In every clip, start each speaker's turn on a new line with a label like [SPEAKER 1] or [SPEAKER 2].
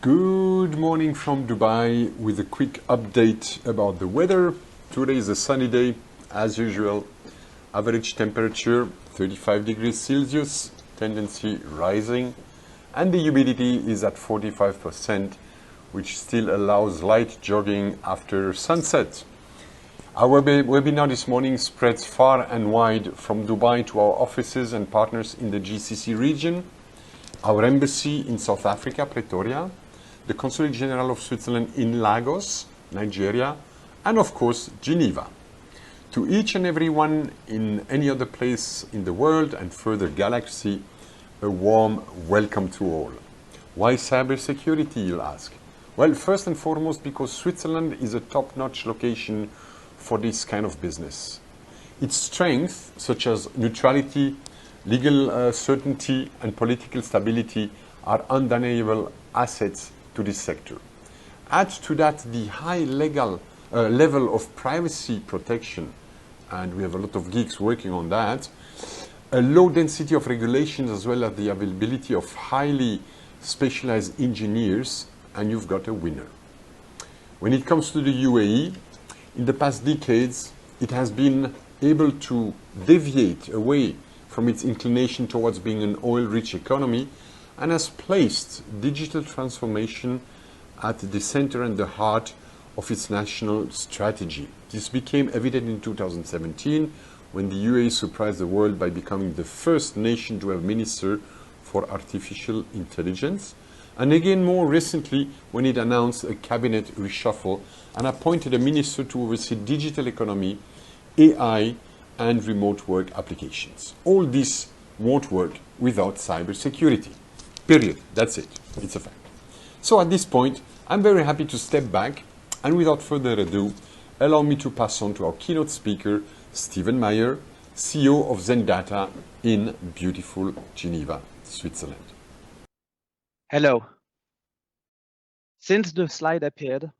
[SPEAKER 1] Good morning from Dubai with a quick update about the weather. Today is a sunny day as usual. Average temperature 35 degrees Celsius, tendency rising, and the humidity is at 45%, which still allows light jogging after sunset. Our webinar this morning spreads far and wide from Dubai to our offices and partners in the GCC region, our embassy in South Africa, Pretoria, the Consulate General of Switzerland in Lagos, Nigeria, and of course, Geneva. To each and everyone in any other place in the world and further galaxy, a warm welcome to all. Why cybersecurity, you'll ask? Well, first and foremost, because Switzerland is a top-notch location for this kind of business. Its strengths, such as neutrality, legal certainty, and political stability, are undeniable assets to this sector. Add to that the high level of privacy protection, and we have a lot of geeks working on that, a low density of regulations as well as the availability of highly specialized engineers, and you've got a winner. When it comes to the UAE, in the past decades, it has been able to deviate away from its inclination towards being an oil-rich economy and has placed digital transformation at the center and the heart of its national strategy. This became evident in 2017 when the UAE surprised the world by becoming the first nation to have a minister for artificial intelligence, and again more recently when it announced a cabinet reshuffle and appointed a minister to oversee digital economy, AI, and remote work applications. All this won't work without cybersecurity. Period. That's it. It's a fact. So at this point, I'm very happy to step back, and without further ado, allow me to pass on to our keynote speaker, Stephen Meyer, CEO of Zendata in beautiful Geneva, Switzerland.
[SPEAKER 2] Hello. Since the slide appeared,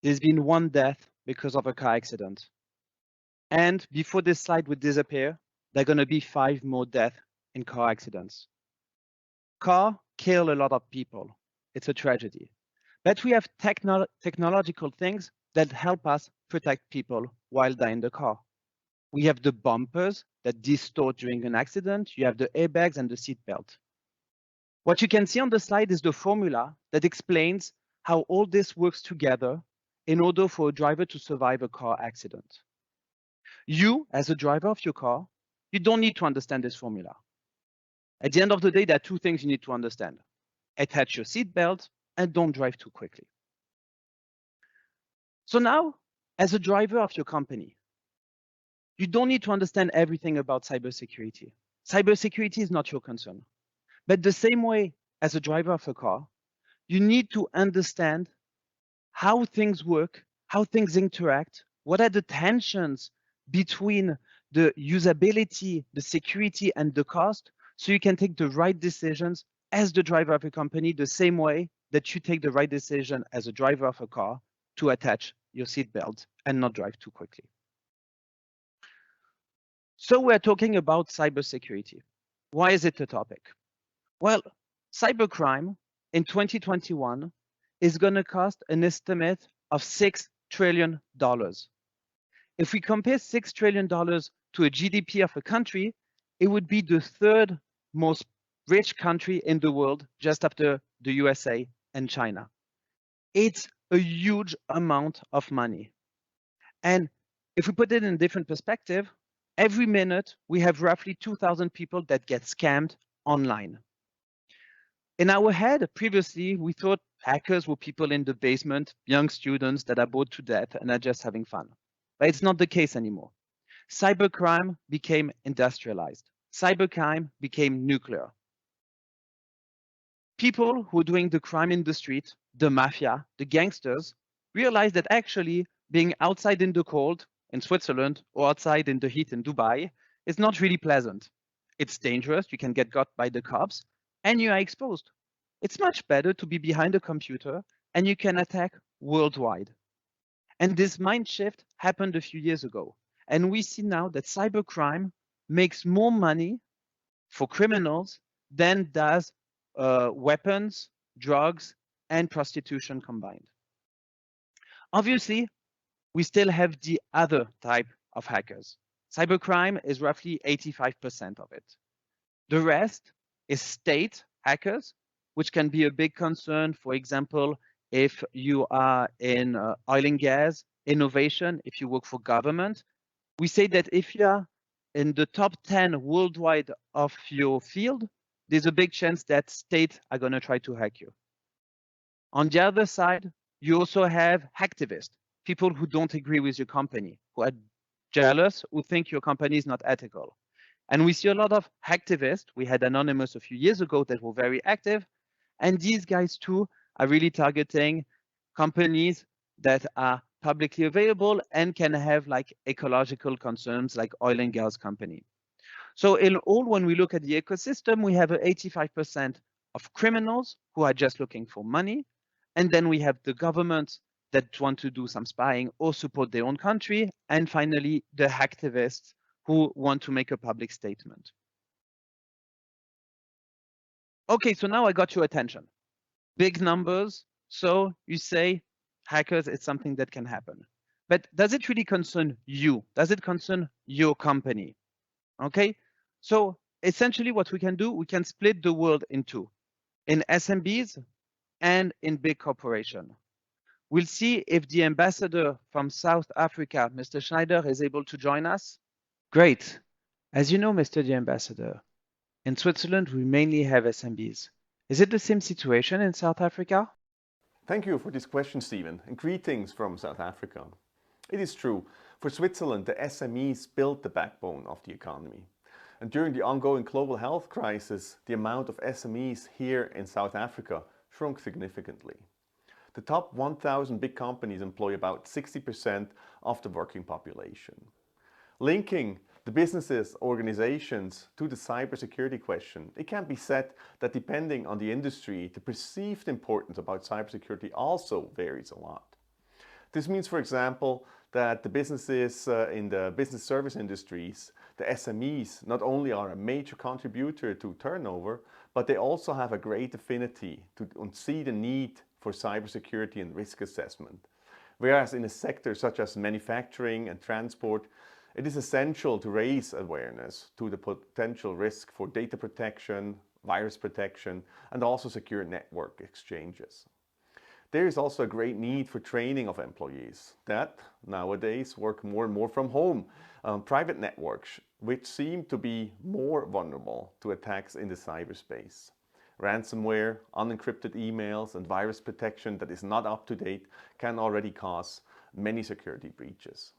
[SPEAKER 2] there's been one death because of a car accident. And before this slide would disappear, there are going to be 5 more deaths in car accidents. Car kill a lot of people. It's a tragedy. But we have technological things that help us protect people while they're in the car. We have the bumpers that distort during an accident. You have the airbags and the seat belt. What you can see on the slide is the formula that explains how all this works together in order for a driver to survive a car accident. You, as a driver of your car, you don't need to understand this formula. At the end of the day, there are 2 things you need to understand. Attach your seatbelt and don't drive too quickly. So now, as a driver of your company, you don't need to understand everything about cybersecurity. Cybersecurity is not your concern. But the same way as a driver of a car, you need to understand how things work, how things interact, what are the tensions between the usability, the security, and the cost, so you can take the right decisions as the driver of a company, the same way that you take the right decision as a driver of a car to attach your seatbelt and not drive too quickly. So we're talking about cybersecurity. Why is it a topic? Well, cybercrime in 2021 is going to cost an estimate of $6 trillion. If we compare $6 trillion to a GDP of a country, it would be the 3rd most rich country in the world, just after the USA and China. It's a huge amount of money. And if we put it in a different perspective, every minute we have roughly 2,000 people that get scammed online. In our head, previously, we thought hackers were people in the basement, young students that are bored to death and are just having fun. But it's not the case anymore. Cybercrime became industrialized. Cybercrime became nuclear. People who are doing the crime in the street, the mafia, the gangsters, realized that actually being outside in the cold in Switzerland or outside in the heat in Dubai is not really pleasant. It's dangerous, you can get got by the cops, and you are exposed. It's much better to be behind a computer and you can attack worldwide. And this mind shift happened a few years ago. And we see now that cybercrime makes more money for criminals than does weapons, drugs, and prostitution combined. Obviously, we still have the other type of hackers. Cybercrime is roughly 85% of it. The rest is state hackers, which can be a big concern. For example, if you are in oil and gas, innovation, if you work for government, we say that if you are in the top 10 worldwide of your field, there's a big chance that states are going to try to hack you. On the other side, you also have hacktivists, people who don't agree with your company, who are jealous, who think your company is not ethical. And we see a lot of hacktivists. We had Anonymous a few years ago that were very active. And these guys too are really targeting companies that are publicly available and can have like ecological concerns like oil and gas company. So in all, when we look at the ecosystem, we have 85% of criminals who are just looking for money. And then we have the government that want to do some spying or support their own country. And finally, the hacktivists who want to make a public statement. Okay, so now I got your attention. Big numbers. So you say hackers is something that can happen. But does it really concern you? Does it concern your company? Okay, so essentially what we can do, we can split the world in two, in SMBs and in big corporation. We'll see if the ambassador from South Africa, Mr. Schneider, is able to join us. Great. As you know, Mr. the Ambassador, in Switzerland, we mainly have SMBs. Is it the same situation in South Africa?
[SPEAKER 3] Thank you for this question, Stephen, and greetings from South Africa. It is true, for Switzerland, the SMEs build the backbone of the economy. And during the ongoing global health crisis, the amount of SMEs here in South Africa shrunk significantly. The top 1,000 big companies employ about 60% of the working population. Linking the businesses, organizations to the cybersecurity question, it can be said that depending on the industry, the perceived importance about cybersecurity also varies a lot. This means, for example, that the businesses in the business service industries, the SMEs, not only are a major contributor to turnover, but they also have a great affinity to see the need for cybersecurity and risk assessment. Whereas in a sector such as manufacturing and transport, it is essential to raise awareness to the potential risk for data protection, virus protection, and also secure network exchanges. There is also a great need for training of employees that nowadays work more and more from home. Private networks, which seem to be more vulnerable to attacks in the cyberspace. Ransomware, unencrypted emails, and virus protection that is not up to date can already cause many security breaches.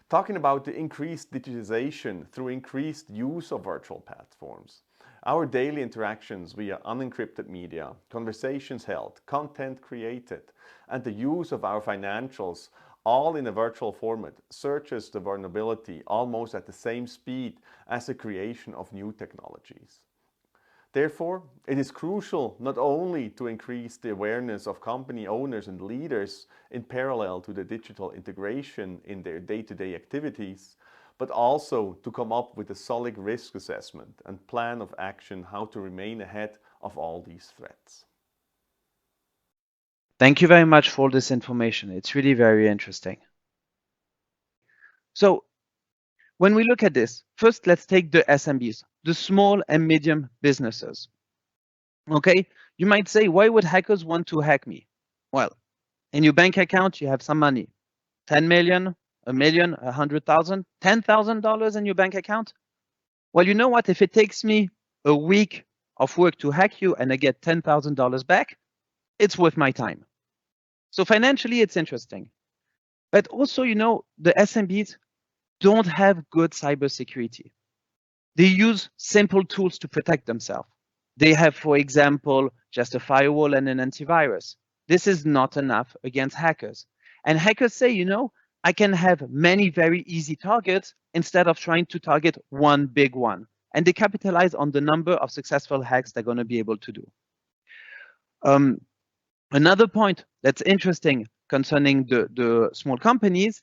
[SPEAKER 3] Talking about the increased digitization through increased use of virtual platforms. Our daily interactions via unencrypted media, conversations held, content created, and the use of our financials all in a virtual format searches the vulnerability almost at the same speed as the creation of new technologies. Therefore, it is crucial not only to increase the awareness of company owners and leaders in parallel to the digital integration in their day-to-day activities, but also to come up with a solid risk assessment and plan of action how to remain ahead of all these threats.
[SPEAKER 2] Thank you very much for this information. It's really very interesting. So when we look at this, first let's take the SMBs, the small and medium businesses. Okay, you might say, why would hackers want to hack me? Well, in your bank account, you have some money, 10 million, a million, 100,000, $10,000 in your bank account. Well, you know what? If it takes me a week of work to hack you and I get $10,000 back, it's worth my time. So financially, it's interesting. But also, you know, the SMBs don't have good cybersecurity. They use simple tools to protect themselves. They have, for example, just a firewall and an antivirus. This is not enough against hackers. And hackers say, you know, I can have many very easy targets instead of trying to target one big one. And they capitalize on the number of successful hacks they're going to be able to do. Another point that's interesting concerning the small companies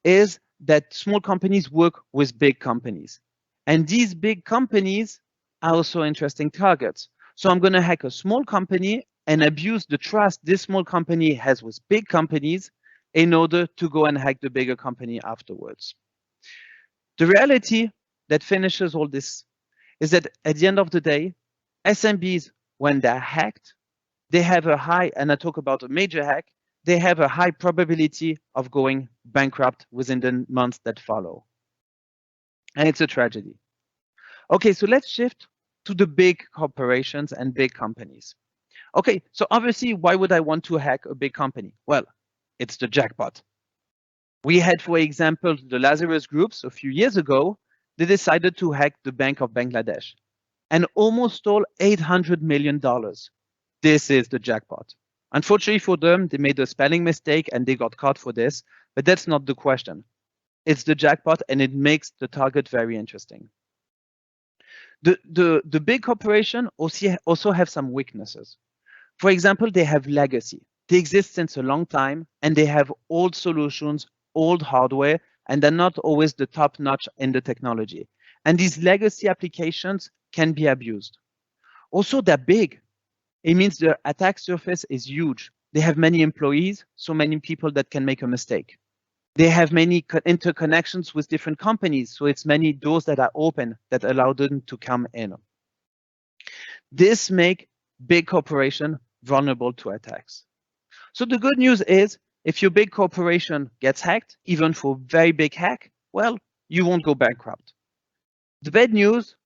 [SPEAKER 2] is that small companies work with big companies. And these big companies are also interesting targets. So I'm going to hack a small company and abuse the trust this small company has with big companies in order to go and hack the bigger company afterwards. The reality that finishes all this is that at the end of the day, SMBs, when they're hacked, they have a high, and I talk about a major hack, they have a high probability of going bankrupt within the months that follow. And it's a tragedy. Okay, so let's shift to the big corporations and big companies. Okay, so obviously, why would I want to hack a big company? Well, it's the jackpot. We had, for example, the Lazarus groups a few years ago. They decided to hack the Bank of Bangladesh and almost stole $800 million. This is the jackpot. Unfortunately for them, they made a spelling mistake and they got caught for this, but that's not the question. It's the jackpot, and it makes the target very interesting. The big corporation also have some weaknesses. For example, they have legacy. They exist since a long time, and they have old solutions, old hardware, and they're not always the top notch in the technology. And these legacy applications can be abused. Also, they're big. It means the attack surface is huge. They have many employees, so many people that can make a mistake. They have many interconnections with different companies, so it's many doors that are open that allow them to come in. This makes big corporation vulnerable to attacks. So the good news is, if your big corporation gets hacked, even for a very big hack, well, you won't go bankrupt. The bad news,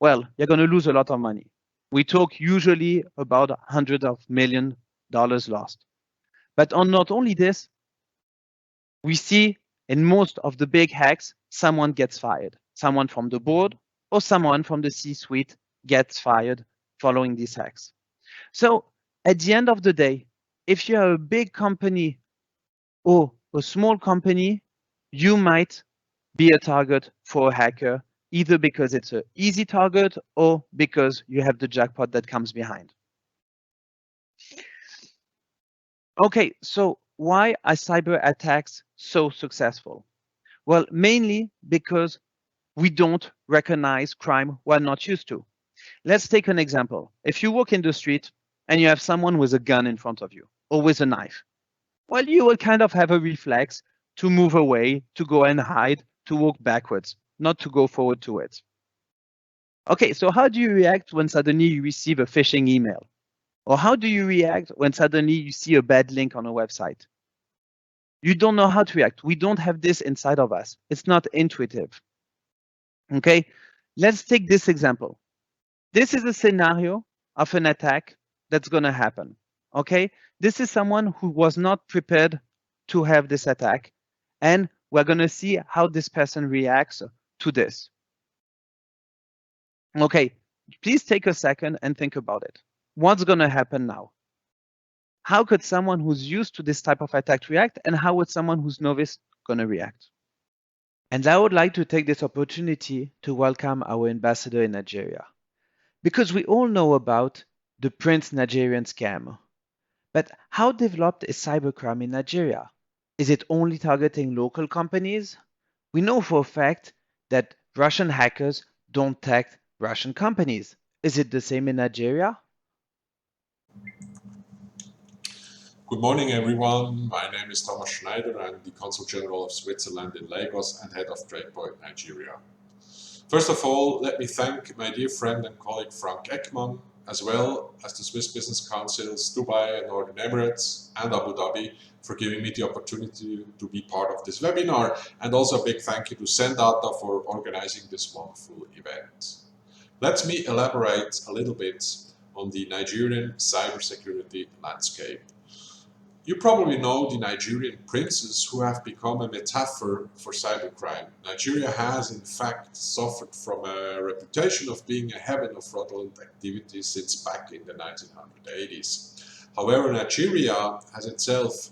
[SPEAKER 2] well, you're going to lose a lot of money. We talk usually about hundreds of millions of dollars lost. But on not only this, we see in most of the big hacks, someone gets fired. Someone from the board or someone from the C-suite gets fired following these hacks. So at the end of the day, if you're a big company or a small company, you might be a target for a hacker, either because it's an easy target or because you have the jackpot that comes behind. Okay, so why are cyber attacks so successful? Well, mainly because we don't recognize crime we're not used to. Let's take an example. If you walk in the street and you have someone with a gun in front of you or with a knife, well, you will kind of have a reflex to move away, to go and hide, to walk backwards, not to go forward to it. Okay, so how do you react when suddenly you receive a phishing email? Or how do you react when suddenly you see a bad link on a website? You don't know how to react. We don't have this inside of us. It's not intuitive. Okay, let's take this example. This is a scenario of an attack that's going to happen. Okay, this is someone who was not prepared to have this attack, and we're going to see how this person reacts to this. Okay, please take a second and think about it. What's going to happen now? How could someone who's used to this type of attack react, and how would someone who's novice going to react? And I would like to take this opportunity to welcome our ambassador in Nigeria, because we all know about the Prince Nigerian scam. But how developed is cybercrime in Nigeria? Is it only targeting local companies? We know for a fact that Russian hackers don't tag Russian companies. Is it the same in Nigeria?
[SPEAKER 4] Good morning, everyone. My name is Thomas Schneider. I'm the Consulate General of Switzerland in Lagos and head of TradePoint Nigeria. First of all, let me thank my dear friend and colleague Frank Ekman, as well as the Swiss Business Councils Dubai and Northern Emirates and Abu Dhabi for giving me the opportunity to be part of this webinar, and also a big thank you to Sendata for organizing this wonderful event. Let me elaborate a little bit on the Nigerian cybersecurity landscape. You probably know the Nigerian princes who have become a metaphor for cybercrime. Nigeria has in fact suffered from a reputation of being a heaven of fraudulent activity since back in the 1980s. However, Nigeria has itself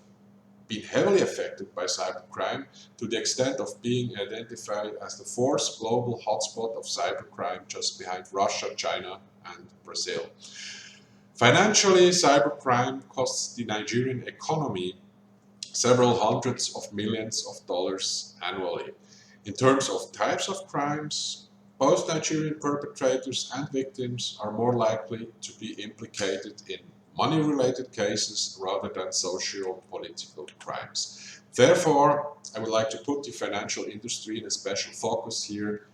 [SPEAKER 4] been heavily affected by cybercrime to the extent of being identified as the fourth global hotspot of cybercrime just behind Russia, China and Brazil. Financially, cybercrime costs the Nigerian economy several hundreds of millions of dollars annually. In terms of types of crimes, both Nigerian perpetrators and victims are more likely to be implicated in money-related cases rather than socio-political crimes. Therefore, I would like to put the financial industry in a special focus here.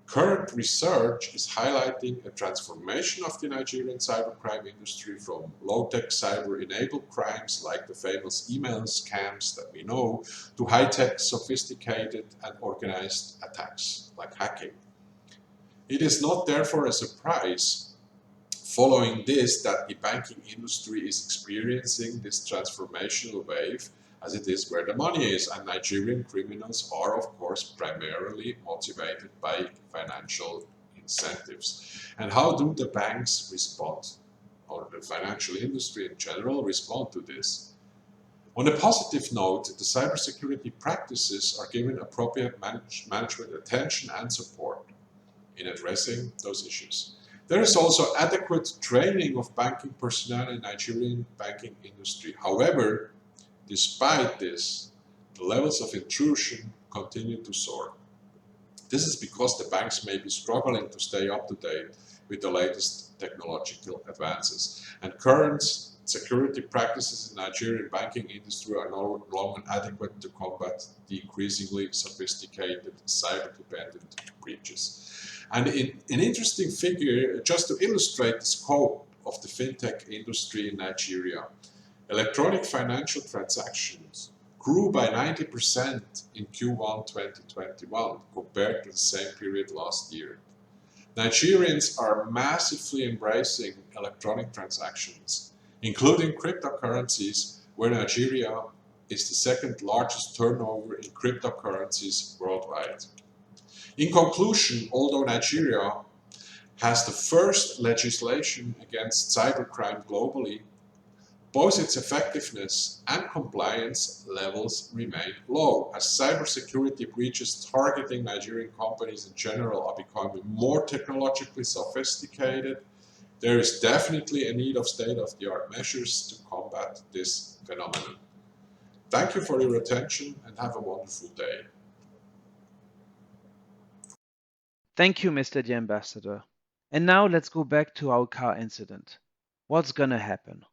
[SPEAKER 4] Current research is highlighting a transformation of the Nigerian cybercrime industry from low-tech cyber-enabled crimes like the famous email scams that we know to high-tech, sophisticated and organized attacks like hacking. It is not therefore a surprise following this that the banking industry is experiencing this transformational wave, as it is where the money is, and Nigerian criminals are of course primarily motivated by financial incentives. And how do the banks respond, or the financial industry in general respond to this? On a positive note, the cybersecurity practices are given appropriate management attention and support in addressing those issues. There is also adequate training of banking personnel in Nigerian banking industry. However, despite this, the levels of intrusion continue to soar. This is because the banks may be struggling to stay up to date with the latest technological advances. And current security practices in Nigerian banking industry are no longer adequate to combat the increasingly sophisticated cyber-dependent breaches. And an interesting figure, just to illustrate the scope of the fintech industry in Nigeria, electronic financial transactions grew by 90% in Q1 2021 compared to the same period last year. Nigerians are massively embracing electronic transactions, including cryptocurrencies, where Nigeria is the second largest turnover in cryptocurrencies worldwide. In conclusion, although Nigeria has the first legislation against cybercrime globally, both its effectiveness and compliance levels remain low, as cybersecurity breaches targeting Nigerian companies in general are becoming more technologically sophisticated. There is definitely a need of state-of-the-art measures to combat this phenomenon. Thank you for your attention and have a wonderful day.
[SPEAKER 2] Thank you, Mr. the Ambassador. And now let's go back to our car incident. What's gonna happen?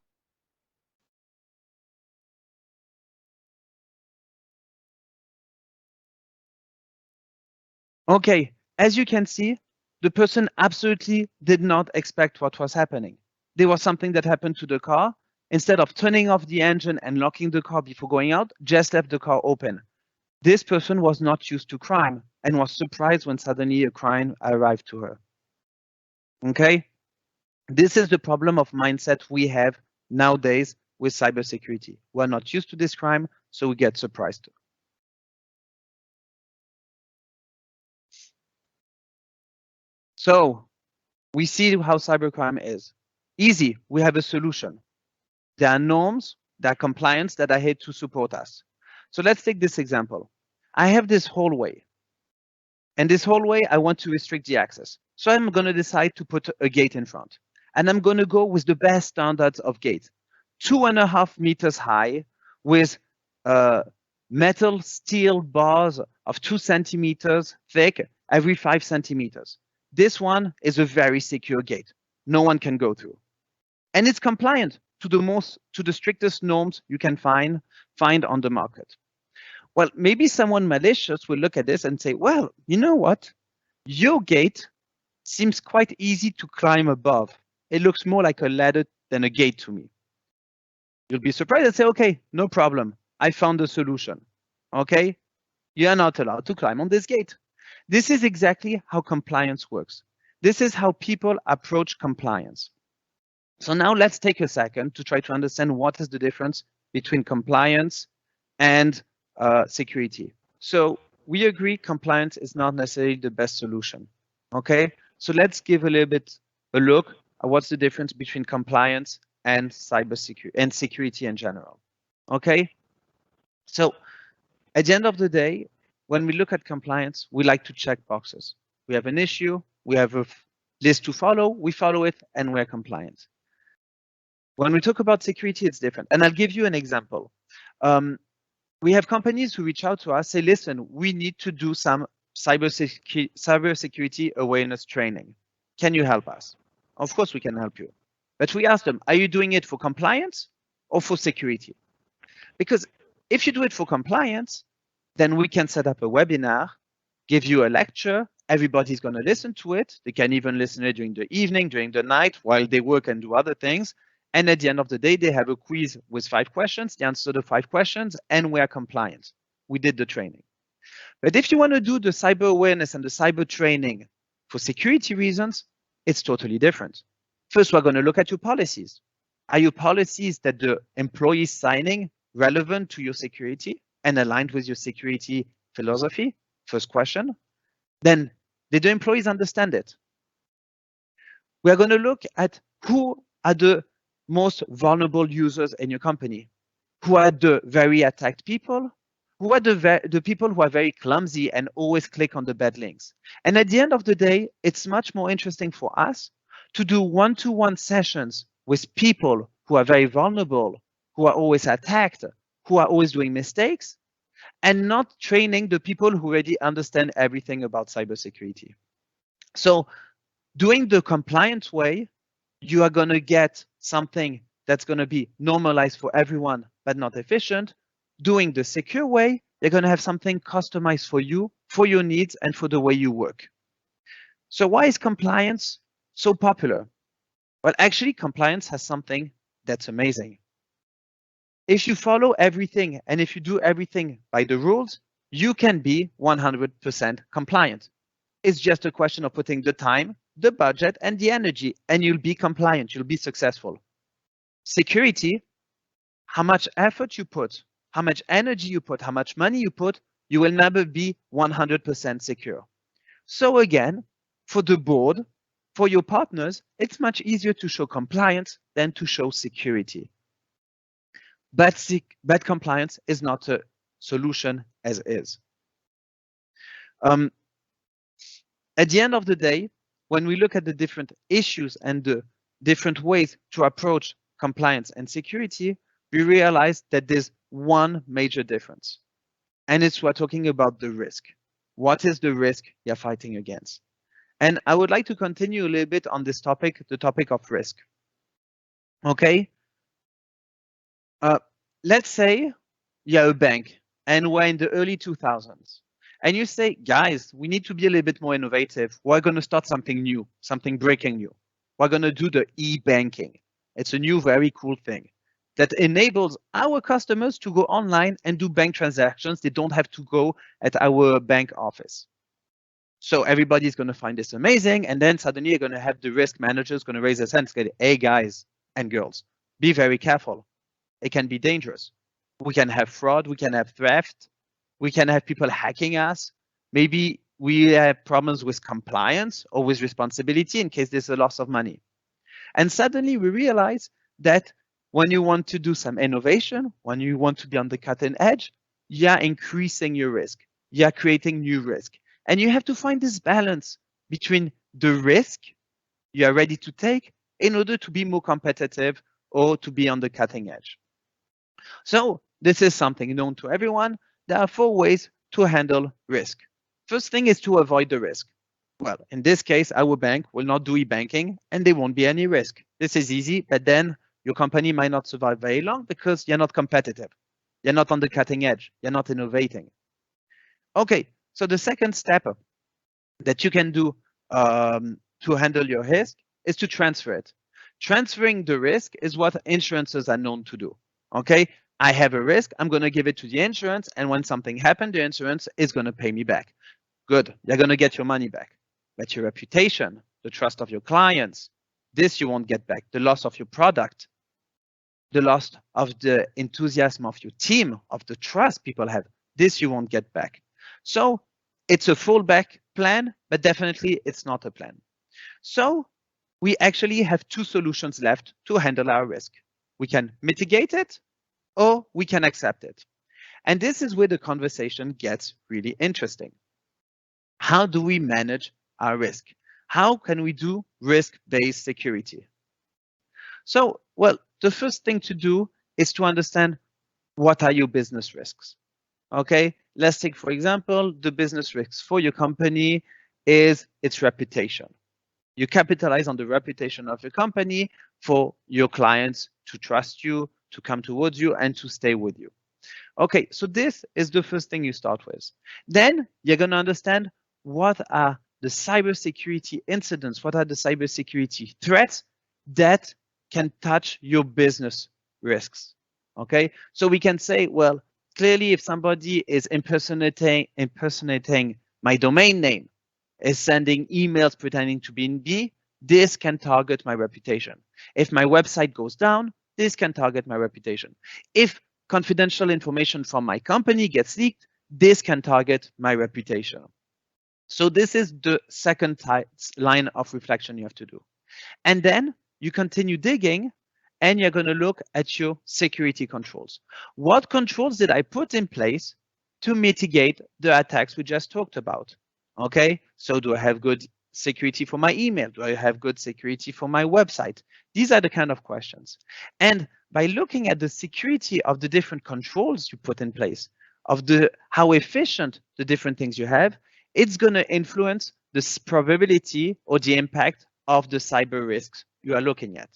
[SPEAKER 2] Okay, as you can see, the person absolutely did not expect what was happening. There was something that happened to the car. Instead of turning off the engine and locking the car before going out, just left the car open. This person was not used to crime and was surprised when suddenly a crime arrived to her. Okay? This is the problem of mindset we have nowadays with cybersecurity. We're not used to this crime, so we get surprised. So we see how cybercrime is. Easy, we have a solution. There are norms, there are compliance that are here to support us. So let's take this example. I have this hallway. And this hallway, I want to restrict the access. So I'm going to decide to put a gate in front. And I'm going to go with the best standards of gate. 2.5 meters high with metal steel bars of 2 centimeters thick every 5 centimeters. This one is a very secure gate. No one can go through. And it's compliant to the strictest norms you can find on the market. Well, maybe someone malicious will look at this and say, well, you know what? Your gate seems quite easy to climb above. It looks more like a ladder than a gate to me. You'll be surprised and say, okay, no problem. I found a solution. Okay, you are not allowed to climb on this gate. This is exactly how compliance works. This is how people approach compliance. So now let's take a second to try to understand what is the difference between compliance and security. So we agree compliance is not necessarily the best solution. Okay, so let's give a little bit a look at what's the difference between compliance and cybersecurity and security in general. Okay, so at the end of the day, when we look at compliance, we like to check boxes. We have an issue, we have a list to follow, we follow it, and we're compliant. When we talk about security, it's different. And I'll give you an example. We have companies who reach out to us, say, listen, we need to do some cybersecurity awareness training. Can you help us? Of course, we can help you. But we ask them, are you doing it for compliance or for security? Because if you do it for compliance, then we can set up a webinar, give you a lecture, everybody's going to listen to it. They can even listen to it during the evening, during the night, while they work and do other things. And at the end of the day, they have a quiz with 5 questions. They answer the 5 questions and we are compliant. We did the training. But if you want to do the cyber awareness and the cyber training for security reasons, it's totally different. First, we're going to look at your policies. Are your policies that the employee is signing relevant to your security and aligned with your security philosophy? First question. Then, did the employees understand it? We are going to look at who are the most vulnerable users in your company. Who are the very attacked people? Who are the people who are very clumsy and always click on the bad links? And at the end of the day, it's much more interesting for us to do one-to-one sessions with people who are very vulnerable, who are always attacked, who are always doing mistakes, and not training the people who already understand everything about cybersecurity. So doing the compliant way, you are going to get something that's going to be normalized for everyone, but not efficient. Doing the secure way, you're going to have something customized for you, for your needs, and for the way you work. So why is compliance so popular? Well, actually, compliance has something that's amazing. If you follow everything and if you do everything by the rules, you can be 100% compliant. It's just a question of putting the time, the budget, and the energy, and you'll be compliant, you'll be successful. Security, how much effort you put, how much energy you put, how much money you put, you will never be 100% secure. So again, for the board, for your partners, it's much easier to show compliance than to show security. But compliance is not a solution as is. At the end of the day, when we look at the different issues and the different ways to approach compliance and security, we realize that there's one major difference. And it's we're talking about the risk. What is the risk you're fighting against? And I would like to continue a little bit on this topic, the topic of risk. Okay. Let's say you're a bank and we're in the early 2000s. And you say, guys, we need to be a little bit more innovative. We're going to start something new, something breaking new. We're going to do the e-banking. It's a new, very cool thing that enables our customers to go online and do bank transactions. They don't have to go at our bank office. So everybody's going to find this amazing. And then suddenly you're going to have the risk managers going to raise their hands and say, hey, guys and girls, be very careful. It can be dangerous. We can have fraud. We can have theft. We can have people hacking us. Maybe we have problems with compliance or with responsibility in case there's a loss of money. And suddenly we realize that when you want to do some innovation, when you want to be on the cutting edge, you're increasing your risk. You're creating new risk. And you have to find this balance between the risk you are ready to take in order to be more competitive or to be on the cutting edge. So this is something known to everyone. There are 4 ways to handle risk. First thing is to avoid the risk. Well, in this case, our bank will not do e-banking and there won't be any risk. This is easy, but then your company might not survive very long because you're not competitive. You're not on the cutting edge. You're not innovating. Okay, so the second step that you can do to handle your risk is to transfer it. Transferring the risk is what insurances are known to do. Okay, I have a risk, I'm going to give it to the insurance, and when something happens, the insurance is going to pay me back. Good, you're going to get your money back. But your reputation, the trust of your clients, this you won't get back. The loss of your product, the loss of the enthusiasm of your team, of the trust people have, this you won't get back. So it's a fallback plan, but definitely it's not a plan. So we actually have 2 solutions left to handle our risk. We can mitigate it or we can accept it. And this is where the conversation gets really interesting. How do we manage our risk? How can we do risk-based security? So, well, the first thing to do is to understand what are your business risks. Okay, let's take, for example, the business risks for your company is its reputation. You capitalize on the reputation of your company for your clients to trust you, to come towards you, and to stay with you. Okay, so this is the first thing you start with. Then you're going to understand what are the cybersecurity incidents, what are the cybersecurity threats that can touch your business risks. Okay, so we can say, well, clearly if somebody is impersonating my domain name, is sending emails pretending to be in B, this can target my reputation. If my website goes down, this can target my reputation. If confidential information from my company gets leaked, this can target my reputation. So this is the second line of reflection you have to do. And then you continue digging and you're going to look at your security controls. What controls did I put in place to mitigate the attacks we just talked about? Okay, so do I have good security for my email? Do I have good security for my website? These are the kind of questions. And by looking at the security of the different controls you put in place, of how efficient the different things you have, it's going to influence the probability or the impact of the cyber risks you are looking at.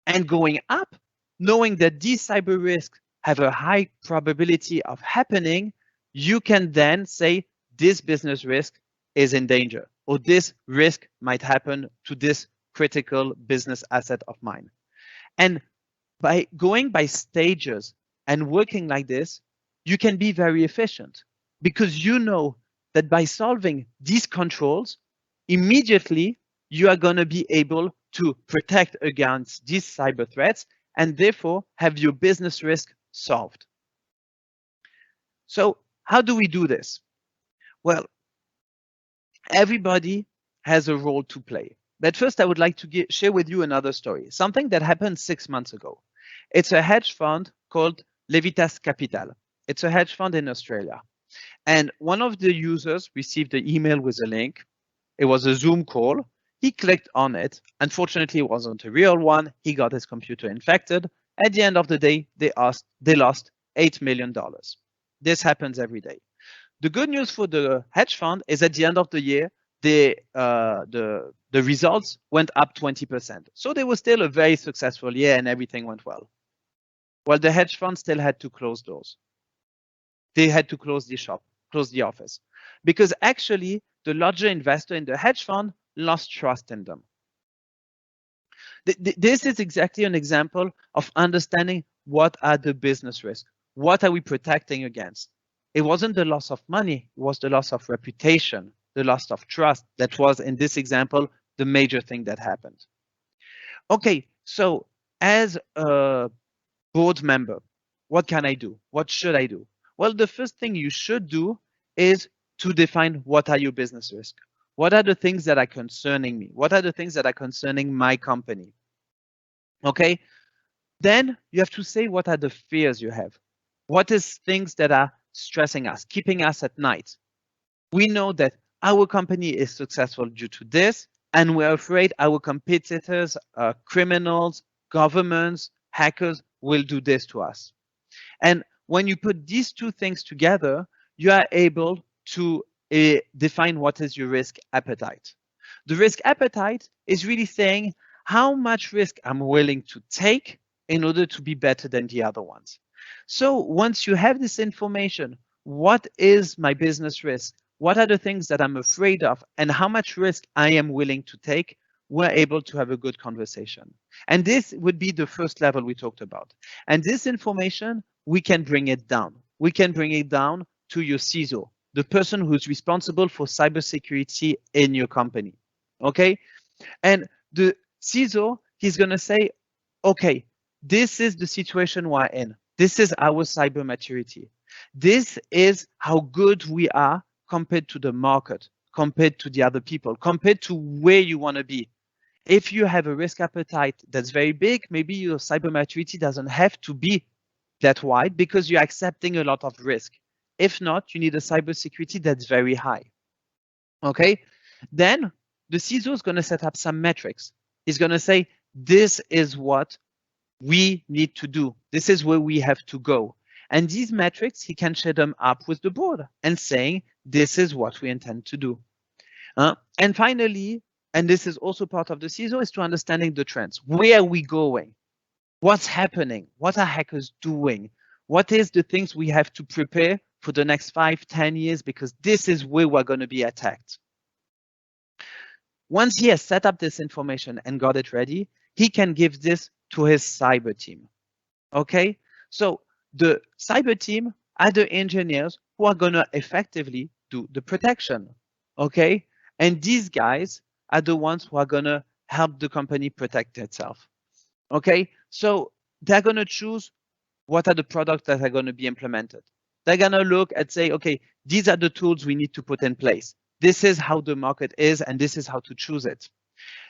[SPEAKER 2] And going up, knowing that these cyber risks have a high probability of happening, you can then say this business risk is in danger, or this risk might happen to this critical business asset of mine. And by going by stages and working like this, you can be very efficient because you know that by solving these controls, immediately you are going to be able to protect against these cyber threats and therefore have your business risk solved. So how do we do this? Well, everybody has a role to play. But first, I would like to share with you another story, something that happened 6 months ago. It's a hedge fund called Levitas Capital. It's a hedge fund in Australia. And one of the users received an email with a link. It was a Zoom call. He clicked on it. Unfortunately, it wasn't a real one. He got his computer infected. At the end of the day, they lost $8 million. This happens every day. The good news for the hedge fund is at the end of the year, the results went up 20%. So they were still a very successful year and everything went well. Well, the hedge fund still had to close doors. They had to close the shop, close the office, because actually the larger investor in the hedge fund lost trust in them. This is exactly an example of understanding what are the business risks. What are we protecting against? It wasn't the loss of money, it was the loss of reputation, the loss of trust. That was, in this example, the major thing that happened. Okay, so as a board member, what can I do? What should I do? Well, the first thing you should do is to define what are your business risks. What are the things that are concerning me? What are the things that are concerning my company? Okay, then you have to say what are the fears you have. What is things that are stressing us, keeping us at night? We know that our company is successful due to this, and we're afraid our competitors, criminals, governments, hackers will do this to us. And when you put these two things together, you are able to define what is your risk appetite. The risk appetite is really saying how much risk I'm willing to take in order to be better than the other ones. So once you have this information, what is my business risk? What are the things that I'm afraid of and how much risk I am willing to take? We're able to have a good conversation. And this would be the first level we talked about. And this information, we can bring it down. We can bring it down to your CISO, the person who's responsible for cybersecurity in your company. Okay? And the CISO, he's going to say, okay, this is the situation we're in. This is our cyber maturity. This is how good we are compared to the market, compared to the other people, compared to where you want to be. If you have a risk appetite that's very big, maybe your cyber maturity doesn't have to be that wide because you're accepting a lot of risk. If not, you need a cybersecurity that's very high. Okay, then the CISO is going to set up some metrics. He's going to say, this is what we need to do. This is where we have to go. And these metrics, he can share them up with the board and saying, this is what we intend to do. And finally, and this is also part of the CISO, is to understanding the trends. Where are we going? What's happening? What are hackers doing? What is the things we have to prepare for the next 5, 10 years? Because this is where we're going to be attacked. Once he has set up this information and got it ready, he can give this to his cyber team. Okay, so the cyber team are the engineers who are going to effectively do the protection. Okay, and these guys are the ones who are going to help the company protect itself. Okay, so they're going to choose what are the products that are going to be implemented. They're going to look and say, okay, these are the tools we need to put in place. This is how the market is, and this is how to choose it.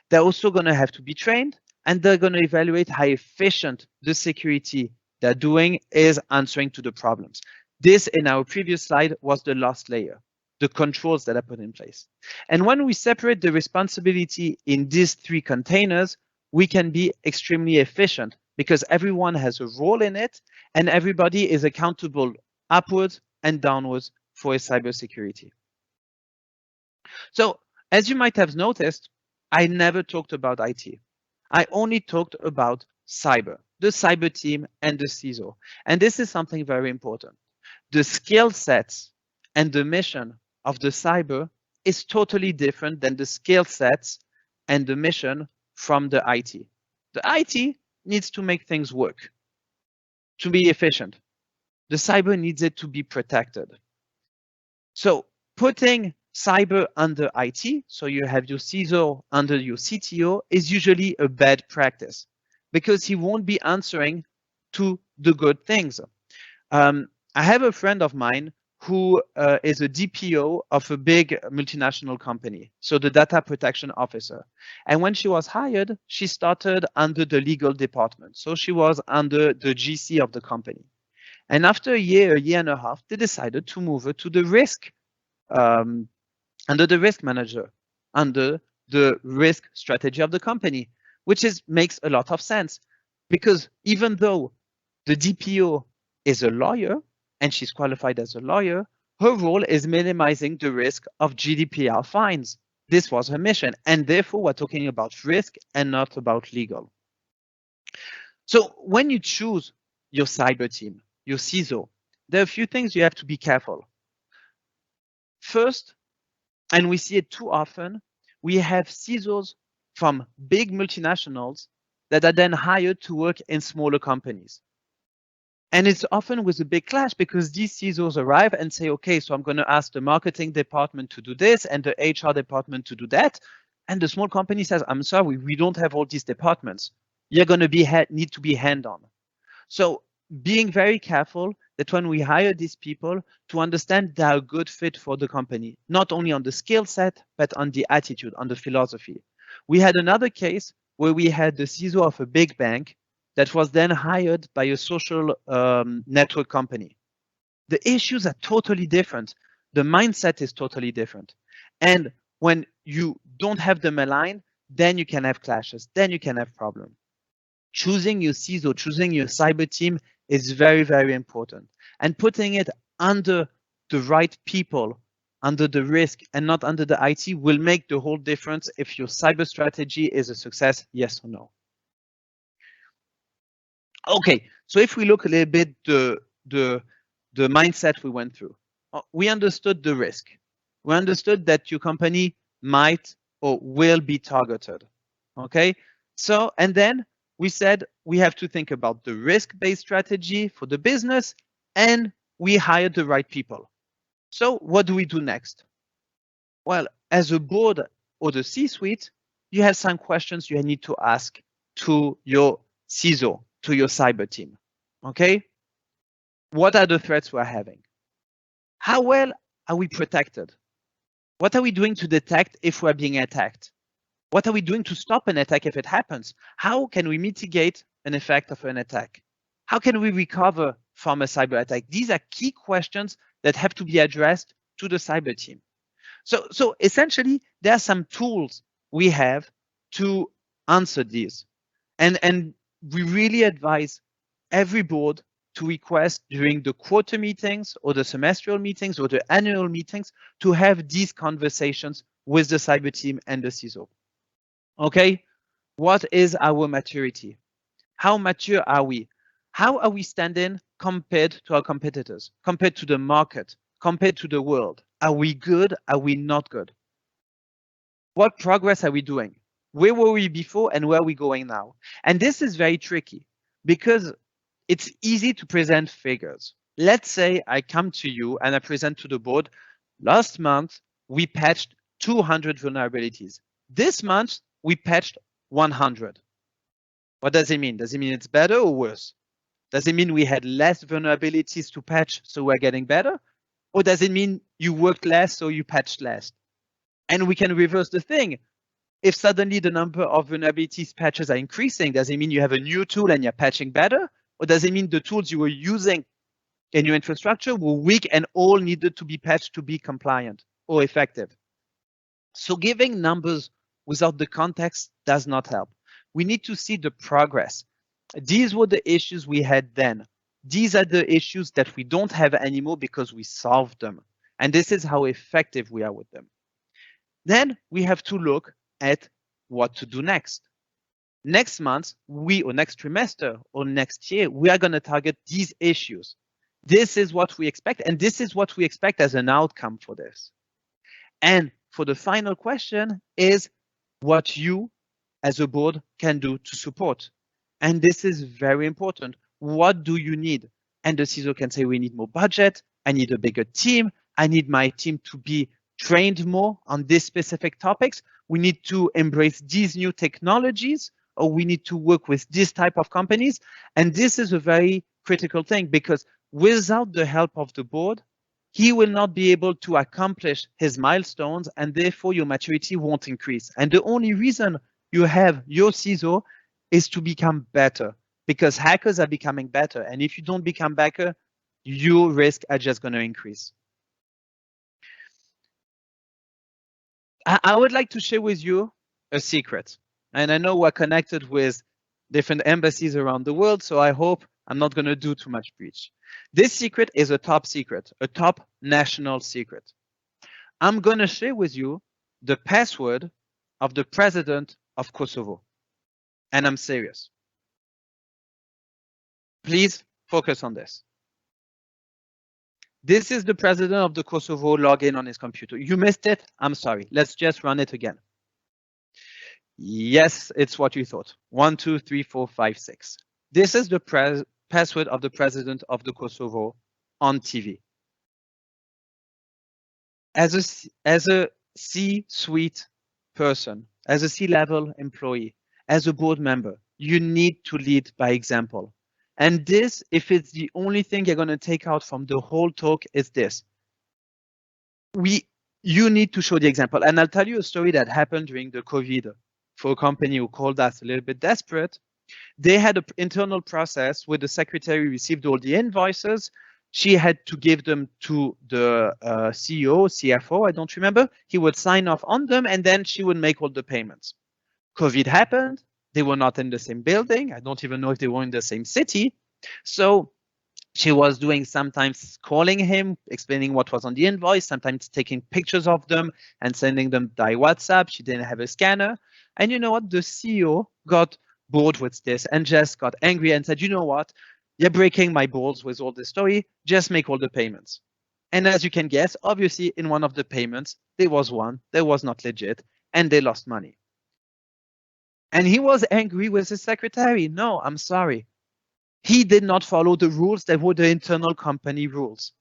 [SPEAKER 2] They're also going to have to be trained, and they're going to evaluate how efficient the security they're doing is answering to the problems. This, in our previous slide, was the last layer, the controls that are put in place. And when we separate the responsibility in these 3 containers, we can be extremely efficient because everyone has a role in it, and everybody is accountable upwards and downwards for his cybersecurity. So, as you might have noticed, I never talked about IT. I only talked about cyber, the cyber team and the CISO. And this is something very important. The skill sets and the mission of the cyber is totally different than the skill sets and the mission from the IT. The IT needs to make things work, to be efficient. The cyber needs it to be protected. So putting cyber under IT, so you have your CISO under your CTO, is usually a bad practice because he won't be answering to the good things. I have a friend of mine who is a DPO of a big multinational company, so the data protection officer. And when she was hired, she started under the legal department. So she was under the GC of the company. And after a year and a half, they decided to move her to the risk, under the risk manager, under the risk strategy of the company, which makes a lot of sense. Because even though the DPO is a lawyer, and she's qualified as a lawyer, her role is minimizing the risk of GDPR fines. This was her mission, and therefore we're talking about risk and not about legal. So when you choose your cyber team, your CISO, there are a few things you have to be careful. First, and we see it too often, we have CISOs from big multinationals that are then hired to work in smaller companies. And it's often with a big clash because these CISOs arrive and say, okay, so I'm going to ask the marketing department to do this and the HR department to do that. And the small company says, I'm sorry, we don't have all these departments. You're going to need to be hand-on. So being very careful that when we hire these people to understand they're a good fit for the company, not only on the skill set, but on the attitude, on the philosophy. We had another case where we had the CISO of a big bank that was then hired by a social network company. The issues are totally different. The mindset is totally different. And when you don't have them aligned, then you can have clashes, then you can have problems. Choosing your CISO, choosing your cyber team is very, very important. And putting it under the right people, under the risk and not under the IT will make the whole difference if your cyber strategy is a success, yes or no. Okay, so if we look a little bit the mindset we went through, we understood the risk. We understood that your company might or will be targeted. Okay, so and then we said we have to think about the risk-based strategy for the business, and we hired the right people. So what do we do next? Well, as a board or the C-suite, you have some questions you need to ask to your CISO, to your cyber team. Okay, what are the threats we're having? How well are we protected? What are we doing to detect if we're being attacked? What are we doing to stop an attack if it happens? How can we mitigate an effect of an attack? How can we recover from a cyber attack? These are key questions that have to be addressed to the cyber team. So essentially, there are some tools we have to answer these. And we really advise every board to request during the quarter meetings or the semestral meetings or the annual meetings to have these conversations with the cyber team and the CISO. Okay, what is our maturity? How mature are we? How are we standing compared to our competitors, compared to the market, compared to the world? Are we good? Are we not good? What progress are we doing? Where were we before and where are we going now? And this is very tricky because it's easy to present figures. Let's say I come to you and I present to the board, last month we patched 200 vulnerabilities. This month we patched 100. What does it mean? Does it mean it's better or worse? Does it mean we had less vulnerabilities to patch, so we're getting better? Or does it mean you worked less, so you patched less? And we can reverse the thing. If suddenly the number of vulnerabilities patches are increasing, does it mean you have a new tool and you're patching better? Or does it mean the tools you were using in your infrastructure were weak and all needed to be patched to be compliant or effective? So giving numbers without the context does not help. We need to see the progress. These were the issues we had then. These are the issues that we don't have anymore because we solved them. And this is how effective we are with them. Then we have to look at what to do next. Next month, or next trimester, or next year, we are going to target these issues. This is what we expect, and this is what we expect as an outcome for this. And for the final question is what you as a board can do to support. And this is very important. What do you need? And the CISO can say, we need more budget. I need a bigger team. I need my team to be trained more on these specific topics. We need to embrace these new technologies, or we need to work with this type of companies. And this is a very critical thing because without the help of the board, he will not be able to accomplish his milestones, and therefore your maturity won't increase. And the only reason you have your CISO is to become better, because hackers are becoming better. And if you don't become better, your risks are just going to increase. I would like to share with you a secret. And I know we're connected with different embassies around the world, so I hope I'm not going to do too much breach. This secret is a top secret, a top national secret. I'm going to share with you the password of the president of Kosovo. And I'm serious. Please focus on this. This is the president of the Kosovo login on his computer. You missed it? I'm sorry. Let's just run it again. Yes, it's what you thought. 1, 2, 3, 4, 5, 6. This is the password of the president of the Kosovo on TV. As a C-suite person, as a C-level employee, as a board member, you need to lead by example. And this, if it's the only thing you're going to take out from the whole talk, is this. You need to show the example. And I'll tell you a story that happened during the COVID for a company who called us a little bit desperate. They had an internal process where the secretary received all the invoices. She had to give them to the CEO, CFO, I don't remember. He would sign off on them, and then she would make all the payments. COVID happened. They were not in the same building. I don't even know if they were in the same city. So she was doing sometimes calling him, explaining what was on the invoice, sometimes taking pictures of them and sending them by WhatsApp. She didn't have a scanner. And you know what? The CEO got bored with this and just got angry and said, you know what? You're breaking my balls with all this story. Just make all the payments. And as you can guess, obviously in one of the payments, there was one that was not legit and they lost money. And he was angry with his secretary. No, I'm sorry. He did not follow the rules that were the internal company rules.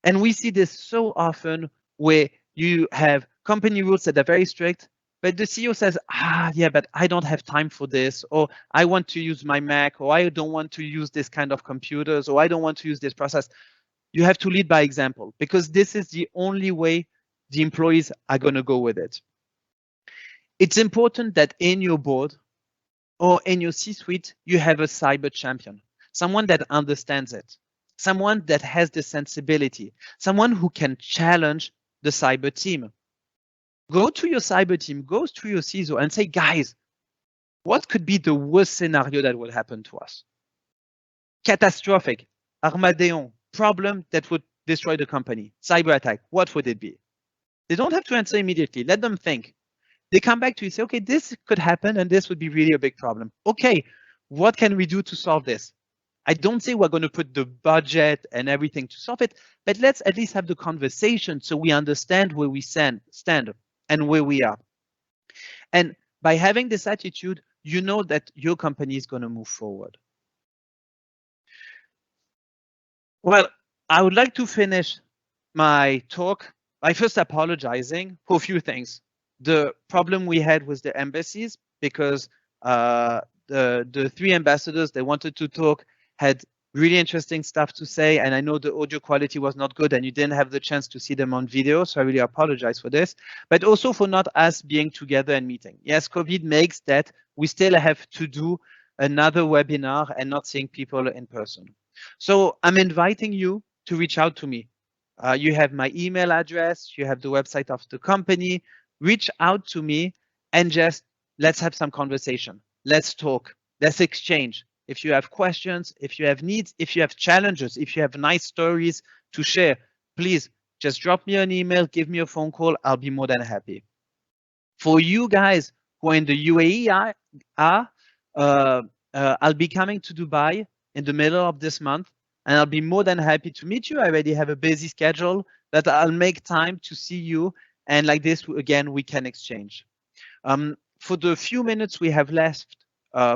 [SPEAKER 2] And we see this so often where you have company rules that are very strict, but the CEO says, yeah, but I don't have time for this, or I want to use my Mac, or I don't want to use this kind of computers, or I don't want to use this process. You have to lead by example, because this is the only way the employees are going to go with it. It's important that in your board or in your C-suite, you have a cyber champion, someone that understands it, someone that has the sensibility, someone who can challenge the cyber team. Go to your cyber team, go to your CISO and say, guys, what could be the worst scenario that would happen to us? Catastrophic, Armageddon, problem that would destroy the company, cyber attack, what would it be? They don't have to answer immediately. Let them think. They come back to you, say, okay, this could happen and this would be really a big problem. Okay, what can we do to solve this? I don't say we're going to put the budget and everything to solve it, but let's at least have the conversation so we understand where we stand and where we are. And by having this attitude, you know that your company is going to move forward. Well, I would like to finish my talk by first apologizing for a few things. The problem we had with the embassies, because the three ambassadors they wanted to talk had really interesting stuff to say, and I know the audio quality was not good and you didn't have the chance to see them on video, so I really apologize for this, but also for not us being together and meeting. Yes, COVID makes that we still have to do another webinar and not seeing people in person. So I'm inviting you to reach out to me. You have my email address, you have the website of the company. Reach out to me and just let's have some conversation. Let's talk, let's exchange. If you have questions, if you have needs, if you have challenges, if you have nice stories to share, please just drop me an email, give me a phone call. I'll be more than happy. For you guys who are in the UAE, I'll be coming to Dubai in the middle of this month, and I'll be more than happy to meet you. I already have a busy schedule, but I'll make time to see you, and like this, again, we can exchange. For the few minutes we have left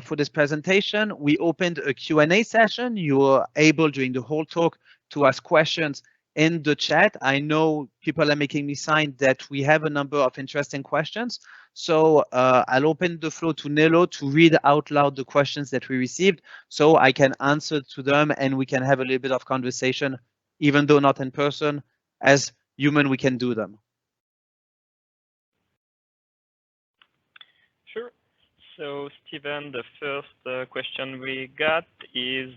[SPEAKER 2] for this presentation, we opened a Q&A session. You are able during the whole talk to ask questions in the chat. I know people are making me sign that we have a number of interesting questions. So I'll open the floor to Nelo to read out loud the questions that we received so I can answer to them and we can have a little bit of conversation, even though not in person. As human, we can do them.
[SPEAKER 5] Sure. So, Steven, the first question we got is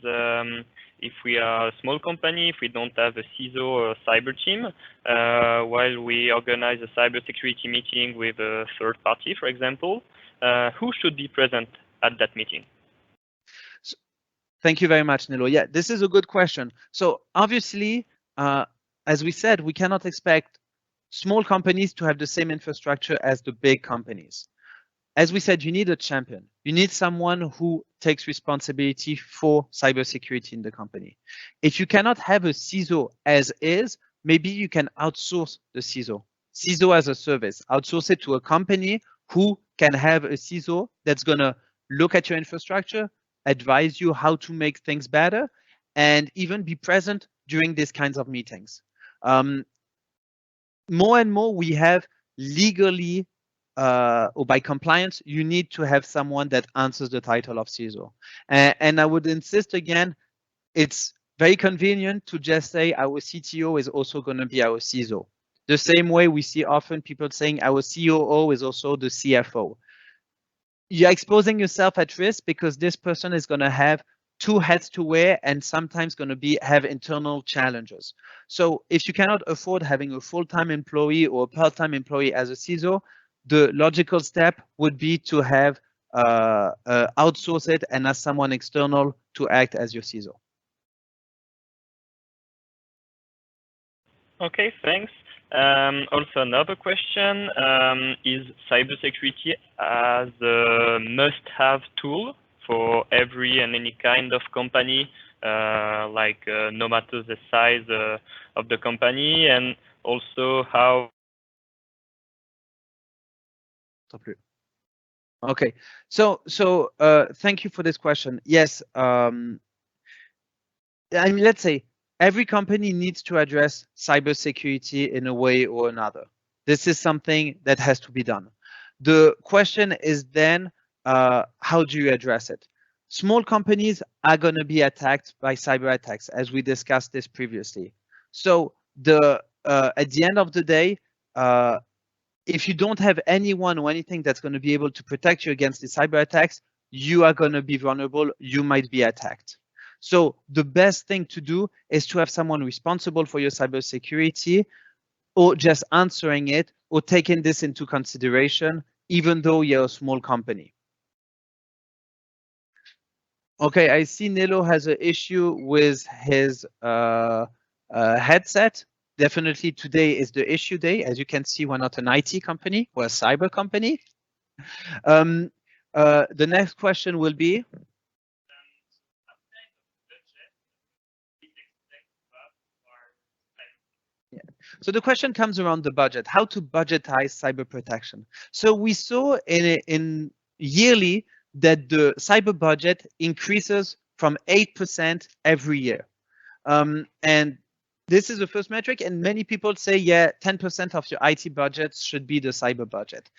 [SPEAKER 5] if we are a small company, if we don't have a CISO or a cyber team, while we organize a cybersecurity meeting with a third party, for example, who should be present at that meeting?
[SPEAKER 2] So, thank you very much, Nilo. Yeah, this is a good question. So obviously, as we said, we cannot expect small companies to have the same infrastructure as the big companies. As we said, you need a champion. You need someone who takes responsibility for cybersecurity in the company. If you cannot have a CISO as is, maybe you can outsource the CISO. CISO as a service, outsource it to a company who can have a CISO that's going to look at your infrastructure, advise you how to make things better, and even be present during these kinds of meetings. More and more, we have legally or by compliance, you need to have someone that answers the title of CISO. And I would insist again, it's very convenient to just say our CTO is also going to be our CISO. The same way we see often people saying our COO is also the CFO. You're exposing yourself at risk because this person is going to have two hats to wear and sometimes going to have internal challenges. So if you cannot afford having a full-time employee or a part-time employee as a CISO, the logical step would be to have outsource it and ask someone external to act as your CISO.
[SPEAKER 5] Okay, thanks. Also, another question, is cybersecurity as a must-have tool for every and any kind of company, no matter the size of the company, and also how?
[SPEAKER 2] Okay, so thank you for this question. Yes, I mean, let's say every company needs to address cybersecurity in a way or another. This is something that has to be done. The question is then, how do you address it? Small companies are going to be attacked by cyber attacks, as we discussed this previously. So at the end of the day, if you don't have anyone or anything that's going to be able to protect you against the cyber attacks, you are going to be vulnerable. You might be attacked. So the best thing to do is to have someone responsible for your cybersecurity, or just answering it, or taking this into consideration, even though you're a small company. Okay, I see Nilo has an issue with his headset. definitely today is the issue day. As you can see, we're not an IT company, we're a cyber company. The next question will be, so the question comes around the budget, how to budgetize cyber protection. So we saw in yearly that the cyber budget increases from 8% every year. And this is the first metric, and many people say, yeah, 10% of your IT budget should be the cyber budget.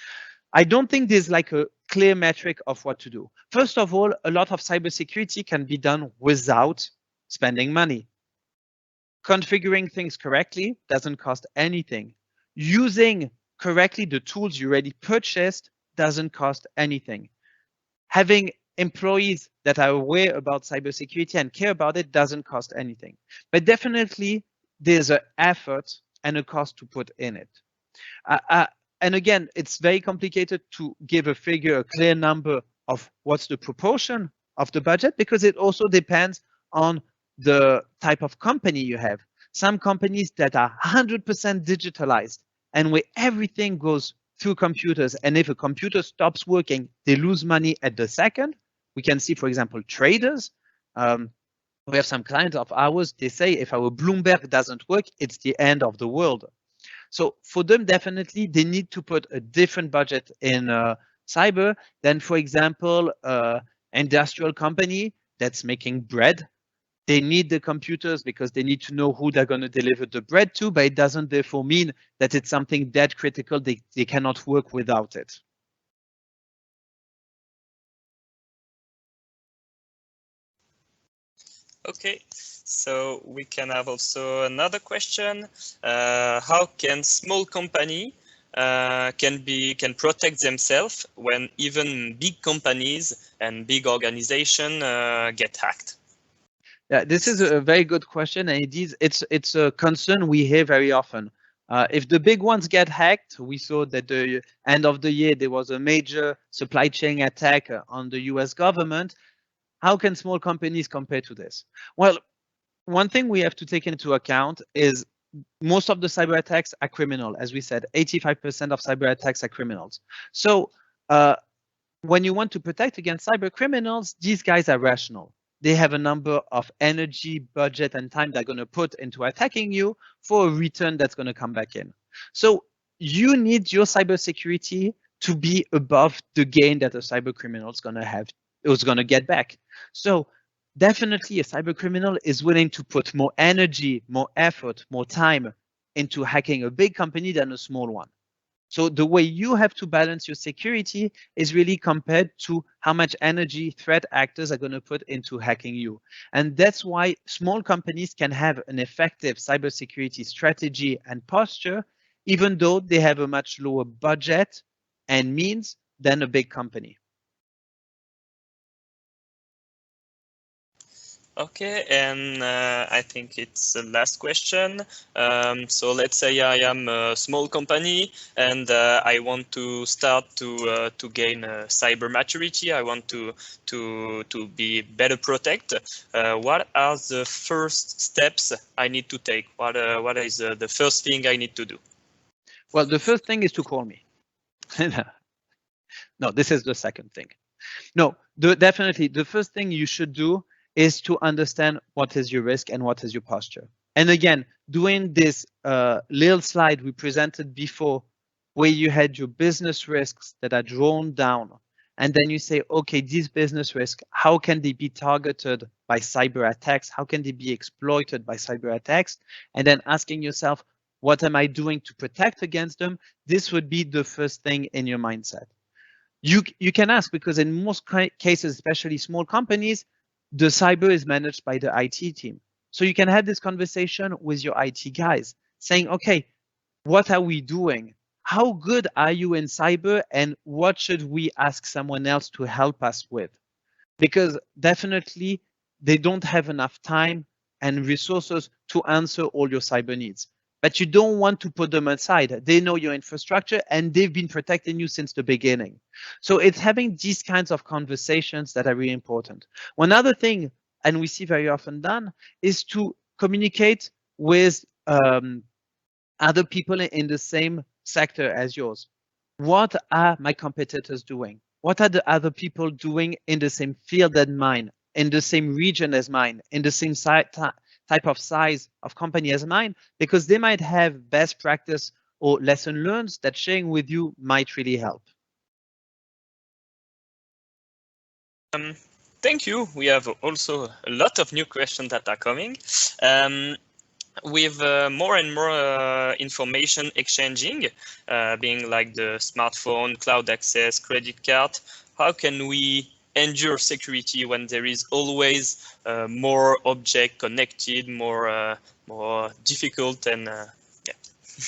[SPEAKER 2] I don't think there's like a clear metric of what to do. First of all, a lot of cybersecurity can be done without spending money. Configuring things correctly doesn't cost anything. Using correctly the tools you already purchased doesn't cost anything. Having employees that are aware about cybersecurity and care about it doesn't cost anything. But definitely there's an effort and a cost to put in it. And again, it's very complicated to give a figure, a clear number of what's the proportion of the budget, because it also depends on the type of company you have. Some companies that are 100% digitalized and where everything goes through computers, and if a computer stops working, they lose money at the second. We can see, for example, traders. We have some clients of ours, they say if our Bloomberg doesn't work, it's the end of the world. So for them, definitely, they need to put a different budget in cyber than, for example, industrial company that's making bread. They need the computers because they need to know who they're going to deliver the bread to, but it doesn't therefore mean that it's something that critical they cannot work without it.
[SPEAKER 5] Okay, so we can have also another question. How can small company can protect themselves when even big companies and big organizations get hacked?
[SPEAKER 2] Yeah, this is a very good question, and it's a concern we hear very often. If the big ones get hacked, we saw that the end of the year there was a major supply chain attack on the US government. How can small companies compare to this? Well, one thing we have to take into account is most of the cyber attacks are criminal. As we said, 85% of cyber attacks are criminals. So when you want to protect against cyber criminals, these guys are rational. They have a number of energy, budget, and time they're going to put into attacking you for a return that's going to come back in. So you need your cybersecurity to be above the gain that a cyber criminal is going to have, is going to get back. So definitely a cyber criminal is willing to put more energy, more effort, more time into hacking a big company than a small one. So the way you have to balance your security is really compared to how much energy threat actors are going to put into hacking you. And that's why small companies can have an effective cybersecurity strategy and posture, even though they have a much lower budget and means than a big company.
[SPEAKER 5] Okay, and I think it's the last question. So let's say I am a small company and I want to start to gain cyber maturity. I want to be better protected. What are the first steps I need to take? What is the first thing I need to do?
[SPEAKER 2] Well, the first thing is to call me. No, this is the second thing. No, definitely the first thing you should do is to understand what is your risk and what is your posture. And again, doing this little slide we presented before, where you had your business risks that are drawn down, and then you say, okay, these business risks, how can they be targeted by cyber attacks? How can they be exploited by cyber attacks? And then asking yourself, what am I doing to protect against them? This would be the first thing in your mindset. You can ask, because in most cases, especially small companies, the cyber is managed by the IT team. So you can have this conversation with your IT guys saying, okay, what are we doing? How good are you in cyber, and what should we ask someone else to help us with? Because definitely they don't have enough time and resources to answer all your cyber needs. But you don't want to put them aside. They know your infrastructure and they've been protecting you since the beginning. So it's having these kinds of conversations that are really important. One other thing, and we see very often done, is to communicate with other people in the same sector as yours. What are my competitors doing? What are the other people doing in the same field as mine, in the same region as mine, in the same type of size of company as mine? Because they might have best practice or lesson learned that sharing with you might really help.
[SPEAKER 5] Thank you. We have also a lot of new questions that are coming. With more and more information exchanging, being like the smartphone, cloud access, credit card, how can we endure security when there is always more object connected, more difficult and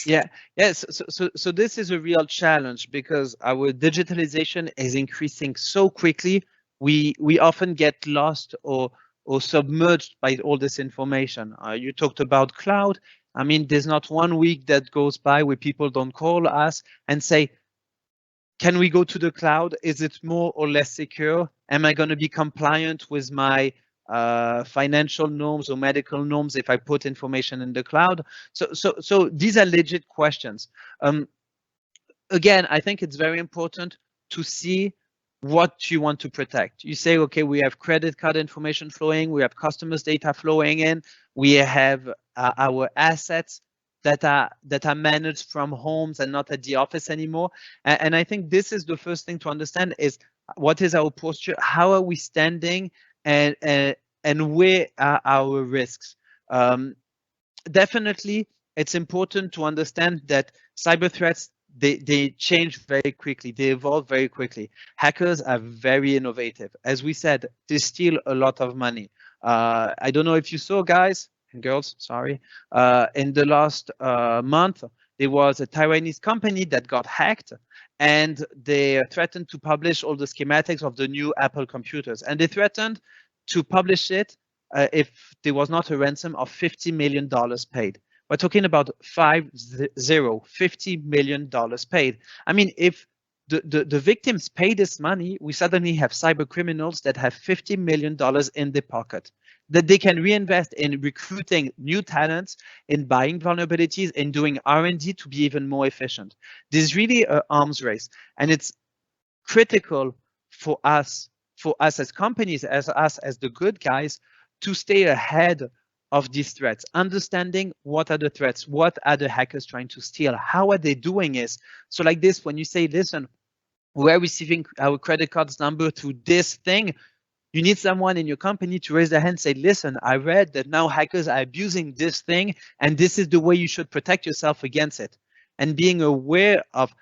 [SPEAKER 2] Yes. So this is a real challenge because our digitalization is increasing so quickly. We often get lost or submerged by all this information. You talked about cloud. I mean, there's not 1 week that goes by where people don't call us and say, can we go to the cloud? Is it more or less secure? Am I going to be compliant with my financial norms or medical norms if I put information in the cloud? So these are legit questions. Again, I think it's very important to see what you want to protect. You say, okay, we have credit card information flowing, we have customers' data flowing in, we have our assets that are managed from homes and not at the office anymore. And I think this is the first thing to understand is what is our posture, how are we standing, and where are our risks. Definitely, it's important to understand that cyber threats, they change very quickly, they evolve very quickly. Hackers are very innovative. As we said, they steal a lot of money. I don't know if you saw, guys and girls, sorry, in the last month, there was a Taiwanese company that got hacked, and they threatened to publish all the schematics of the new Apple computers. And they threatened to publish it if there was not a ransom of $50 million paid. We're talking about $50 million paid. I mean, if the victims pay this money, we suddenly have cyber criminals that have $50 million in their pocket that they can reinvest in recruiting new talents, in buying vulnerabilities, in doing R&D to be even more efficient. This is really an arms race, and it's critical for us as companies, as us as the good guys, to stay ahead of these threats, understanding what are the threats, what are the hackers trying to steal, how are they doing it. So like this, when you say, listen, we're receiving our credit card's number through this thing, you need someone in your company to raise their hand and say, listen, I read that now hackers are abusing this thing, and this is the way you should protect yourself against it. And being aware of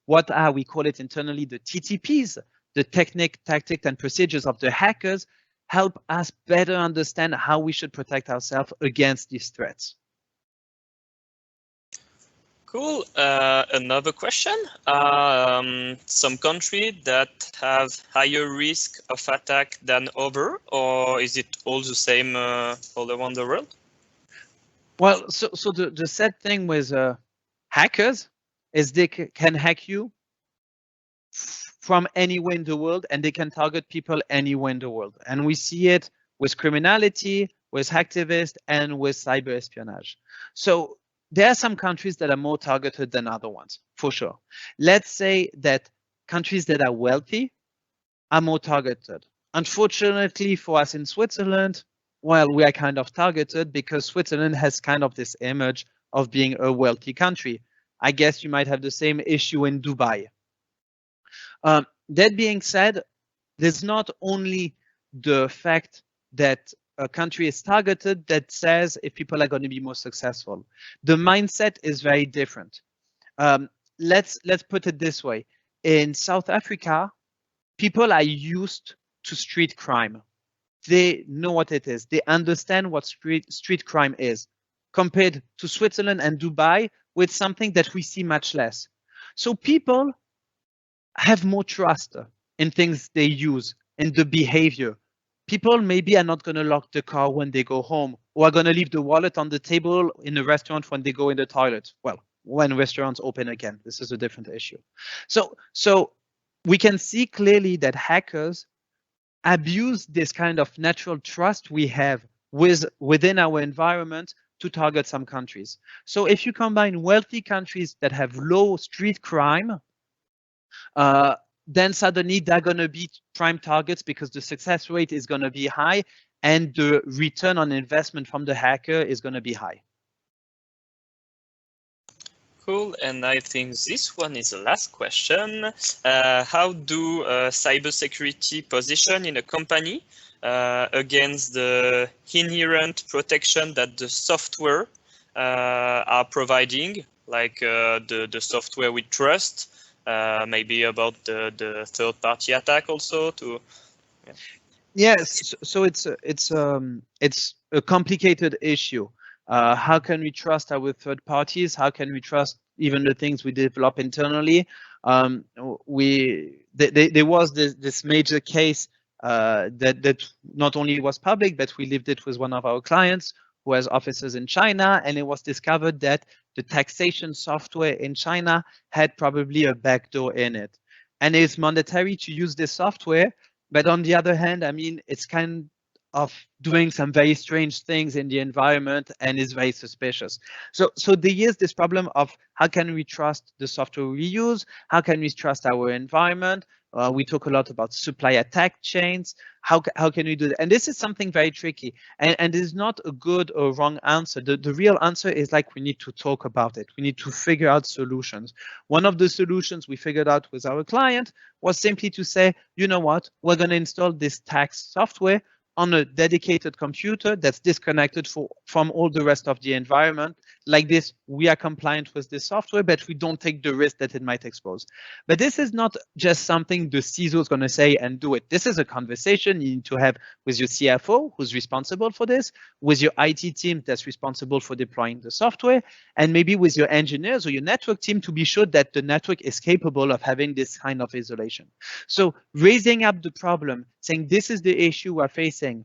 [SPEAKER 2] what are, we call it internally, the TTPs, the technique, tactics, and procedures of the hackers, help us better understand how we should protect ourselves against these threats.
[SPEAKER 5] Cool. Another question. Some countries that have higher risk of attack than other, or is it all the same all around the world?
[SPEAKER 2] Well, so the sad thing with hackers is they can hack you from anywhere in the world, and they can target people anywhere in the world. And we see it with criminality, with hacktivists, and with cyber espionage. So there are some countries that are more targeted than other ones, for sure. Let's say that countries that are wealthy are more targeted. Unfortunately for us in Switzerland, well, we are kind of targeted because Switzerland has kind of this image of being a wealthy country. I guess you might have the same issue in Dubai. That being said, there's not only the fact that a country is targeted that says if people are going to be more successful. The mindset is very different. Let's put it this way. In South Africa, people are used to street crime. They know what it is. They understand what street crime is, compared to Switzerland and Dubai, with something that we see much less. So people have more trust in things they use, in the behavior. People maybe are not going to lock the car when they go home, or are going to leave the wallet on the table in the restaurant when they go in the toilet. Well, when restaurants open again, this is a different issue. So we can see clearly that hackers abuse this kind of natural trust we have within our environment to target some countries. So if you combine wealthy countries that have low street crime, then suddenly they're going to be prime targets because the success rate is going to be high and the return on investment from the hacker is going to be high.
[SPEAKER 5] Cool, and I think this one is the last question. How do cybersecurity position in a company against the inherent protection that the software are providing, like the software we trust, maybe about the third-party attack also to. Yeah.
[SPEAKER 2] Yes, so it's a complicated issue. How can we trust our third parties? How can we trust even the things we develop internally? There was this major case that not only was public, but we lived it with one of our clients who has offices in China, and it was discovered that the taxation software in China had probably a backdoor in it, and it's mandatory to use this software. But on the other hand, I mean, it's kind of doing some very strange things in the environment and is very suspicious. So there is this problem of how can we trust the software we use? How can we trust our environment? We talk a lot about supply attack chains. How can we do that? And this is something very tricky. And there's not a good or wrong answer. The real answer is like we need to talk about it. We need to figure out solutions. One of the solutions we figured out with our client was simply to say, you know what, we're going to install this tax software on a dedicated computer that's disconnected from all the rest of the environment. Like this, we are compliant with this software, but we don't take the risk that it might expose. But this is not just something the CISO is going to say and do it. This is a conversation you need to have with your CFO, who's responsible for this, with your IT team that's responsible for deploying the software, and maybe with your engineers or your network team to be sure that the network is capable of having this kind of isolation. So raising up the problem, saying this is the issue we're facing,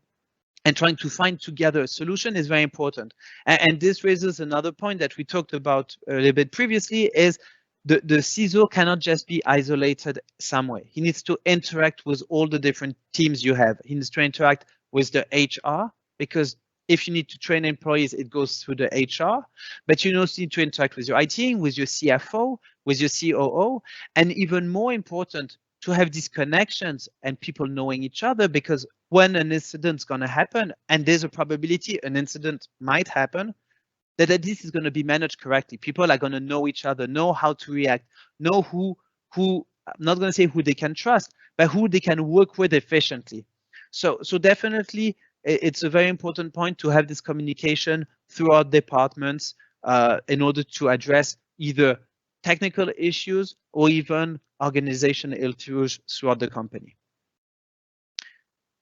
[SPEAKER 2] and trying to find together a solution is very important. And this raises another point that we talked about a little bit previously, is the CISO cannot just be isolated somewhere. He needs to interact with all the different teams you have. He needs to interact with the HR, because if you need to train employees, it goes through the HR, but you also need to interact with your IT, with your CFO, with your COO, and even more important, to have these connections and people knowing each other, because when an incident's going to happen, and there's a probability an incident might happen, that at least is going to be managed correctly. People are going to know each other, know how to react, know who I'm not going to say who they can trust, but who they can work with efficiently. So definitely, it's a very important point to have this communication throughout departments in order to address either technical issues or even organizational issues throughout the company.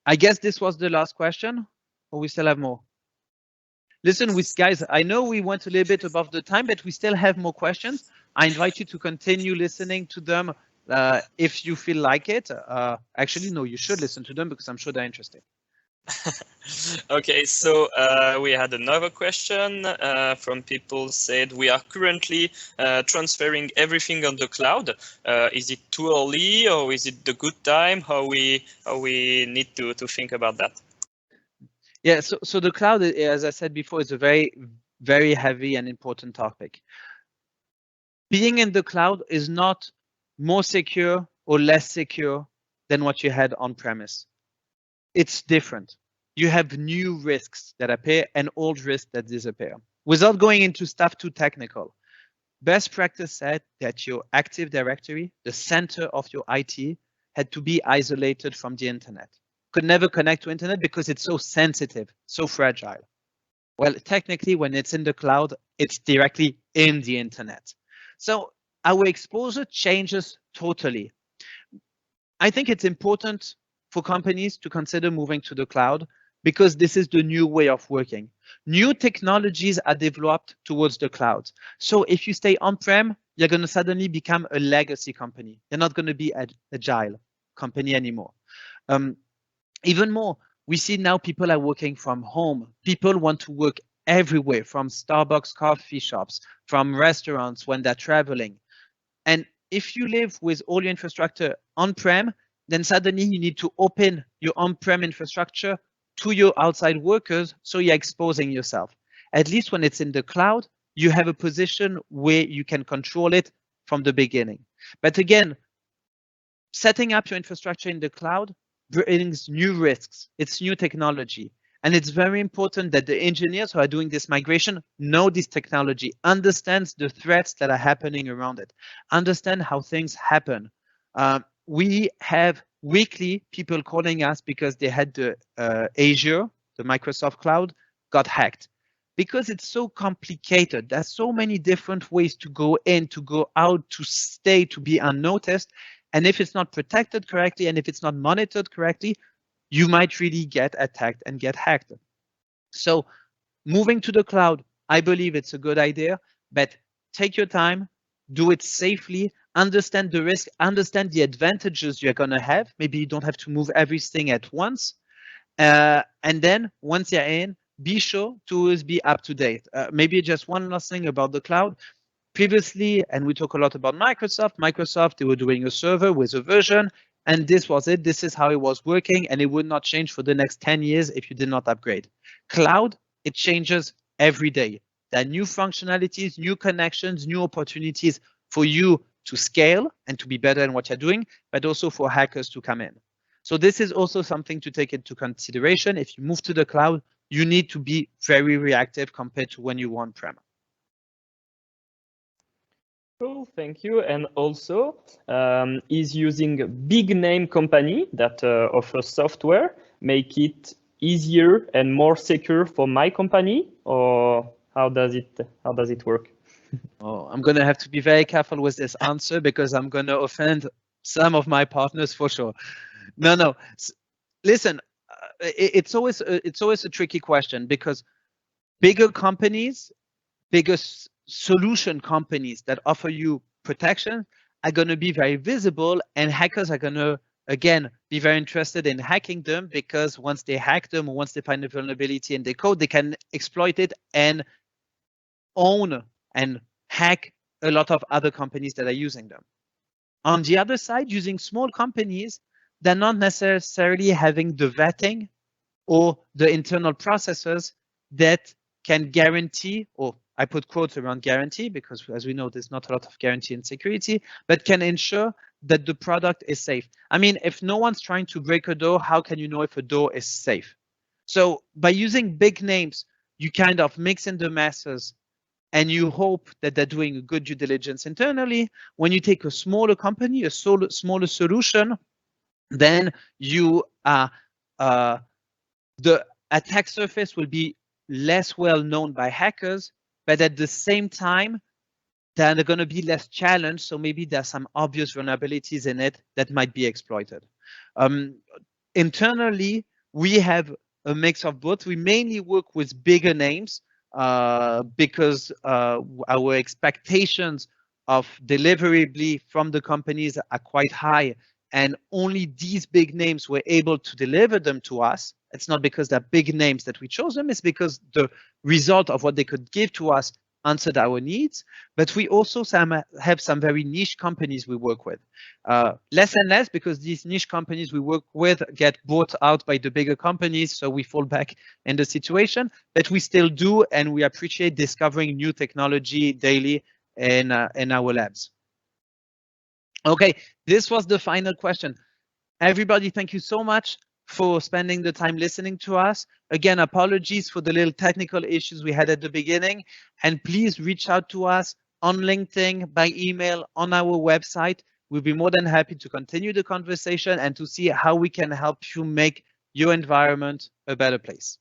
[SPEAKER 2] I guess this was the last question, or we still have more? Listen, guys, I know we went a little bit above the time, but we still have more questions. I invite you to continue listening to them if you feel like it. Actually, no, you should listen to them because I'm sure they're interesting.
[SPEAKER 5] Okay, so we had another question from people said we are currently transferring everything on the cloud. Is it too early, or is it the good time? How we need to think about that?
[SPEAKER 2] Yeah, so the cloud, as I said before, is a very, very heavy and important topic. Being in the cloud is not more secure or less secure than what you had on premise. It's different. You have new risks that appear and old risks that disappear. Without going into stuff too technical, best practice said that your Active Directory, the center of your IT, had to be isolated from the internet. Could never connect to internet because it's so sensitive, so fragile. Well, technically, when it's in the cloud, it's directly in the internet. So our exposure changes totally. I think it's important for companies to consider moving to the cloud because this is the new way of working. New technologies are developed towards the cloud. So if you stay on-prem, you're going to suddenly become a legacy company. You're not going to be an agile company anymore. Even more, we see now people are working from home. People want to work everywhere, from Starbucks coffee shops, from restaurants when they're traveling. And if you live with all your infrastructure on-prem, then suddenly you need to open your on-prem infrastructure to your outside workers, so you're exposing yourself. at least when it's in the cloud, you have a position where you can control it from the beginning. But again, setting up your infrastructure in the cloud brings new risks. It's new technology. And it's very important that the engineers who are doing this migration know this technology, understands the threats that are happening around it, understand how things happen. We have weekly people calling us because they had the Azure, the Microsoft cloud, got hacked. Because it's so complicated, there's so many different ways to go in, to go out, to stay, to be unnoticed. And if it's not protected correctly, and if it's not monitored correctly, you might really get attacked and get hacked. So moving to the cloud, I believe it's a good idea, but take your time, do it safely, understand the risk, understand the advantages you're going to have. Maybe you don't have to move everything at once. And then once you're in, be sure to always be up to date. Maybe just one last thing about the cloud. Previously, and we talk a lot about Microsoft, they were doing a server with a version, and this was it. This is how it was working, and it would not change for the next 10 years if you did not upgrade. Cloud, it changes every day. There are new functionalities, new connections, new opportunities for you to scale and to be better in what you're doing, but also for hackers to come in. So this is also something to take into consideration. If you move to the cloud, you need to be very reactive compared to when you were on-prem.
[SPEAKER 5] Cool, thank you. And also, is using a big name company that offers software make it easier and more secure for my company, or how does it work?
[SPEAKER 2] Oh, I'm going to have to be very careful with this answer because I'm going to offend some of my partners for sure. No. Listen, it's always a tricky question because bigger companies, bigger solution companies that offer you protection are going to be very visible, and hackers are going to, again, be very interested in hacking them because once they hack them or once they find a vulnerability in their code, they can exploit it and own and hack a lot of other companies that are using them. On the other side, using small companies, they're not necessarily having the vetting or the internal processes that can guarantee, or I put quotes around guarantee because as we know, there's not a lot of guarantee in security, but can ensure that the product is safe. I mean, if no one's trying to break a door, how can you know if a door is safe? So by using big names, you kind of mix in the masses and you hope that they're doing a good due diligence internally. When you take a smaller company, a smaller solution, then you the attack surface will be less well known by hackers, but at the same time, they're going to be less challenged. So maybe there's some obvious vulnerabilities in it that might be exploited. Internally, we have a mix of both. We mainly work with bigger names because our expectations of deliverability from the companies are quite high. And only these big names were able to deliver them to us. It's not because they're big names that we chose them, it's because the result of what they could give to us answered our needs. But we also have some very niche companies we work with. Less and less because these niche companies we work with get bought out by the bigger companies, so we fall back in the situation. But we still do, and we appreciate discovering new technology daily in our labs. Okay, this was the final question. Everybody, thank you so much for spending the time listening to us. Again, apologies for the little technical issues we had at the beginning. And please reach out to us on LinkedIn, by email, on our website. We'll be more than happy to continue the conversation and to see how we can help you make your environment a better place.